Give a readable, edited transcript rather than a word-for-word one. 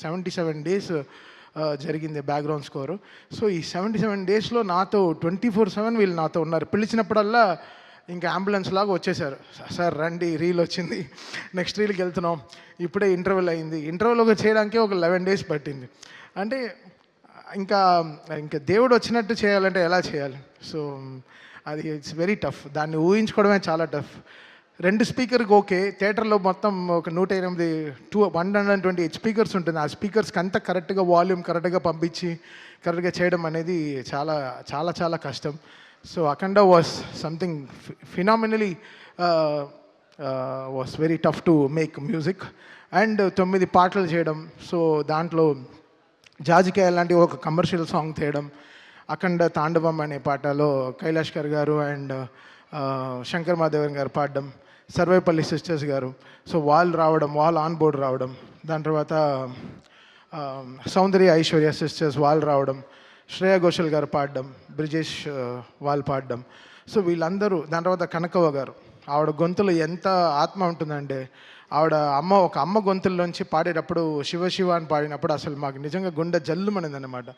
77 days జరిగింది background score. So ఈ 77 డేస్లో నాతో 24/7 వీళ్ళు నాతో ఉన్నారు. పిలిచినప్పుడల్లా ఇంకా అంబులెన్స్ లాగా వచ్చేసారు. సార్ రండి, రీల్ వచ్చింది, నెక్స్ట్ రీల్కి వెళ్తున్నాం, ఇప్పుడే ఇంటర్వెల్ అయింది. ఇంటర్వెల్ చేయడానికి ఒక 11 డేస్ పట్టింది. అంటే ఇంకా ఇంకా దేవుడు వచ్చినట్టు చేయాలంటే ఎలా చేయాలి? సో అది ఇట్స్ వెరీ టఫ్. దాన్ని ఊహించుకోవడమే చాలా టఫ్. 2 స్పీకర్కి ఓకే, థియేటర్లో మొత్తం ఒక 128 స్పీకర్స్ ఉంటుంది. ఆ స్పీకర్స్కి అంతా కరెక్ట్గా వాల్యూమ్ కరెక్ట్గా పంపించి కరెక్ట్గా చేయడం అనేది చాలా చాలా చాలా కష్టం. So Akhanda was something phenomenally was very tough to make music. And 9 పాటలు చేయడం, సో దాంట్లో జాజికాయ లాంటి ఒక కమర్షియల్ సాంగ్ తీయడం, అఖండ తాండవం అనే పాటలో కైలాష్ ఖర్ గారు అండ్ శంకర్ మాధవన్ గారు పాడడం, సర్వేపల్లి సిస్టర్స్ గారు, సో వాళ్ళు రావడం, వాళ్ళు ఆన్ బోర్డ్ రావడం, దాని తర్వాత సౌందర్య ఐశ్వర్య సిస్టర్స్ వాళ్ళు రావడం, శ్రేయా ఘోషల్ గారు పాడడం, బ్రిజేష్ వాళ్ళు పాడడం. సో వీళ్ళందరూ, దాని తర్వాత కనకవ్వ గారు, ఆవిడ గొంతులో ఎంత ఆత్మ ఉంటుందంటే, ఆవిడ ఒక అమ్మ గొంతుల్లోంచి పాడేటప్పుడు శివ శివ అని పాడినప్పుడు అసలు మాకు నిజంగా గుండె జల్లుమనిందన్నమాట.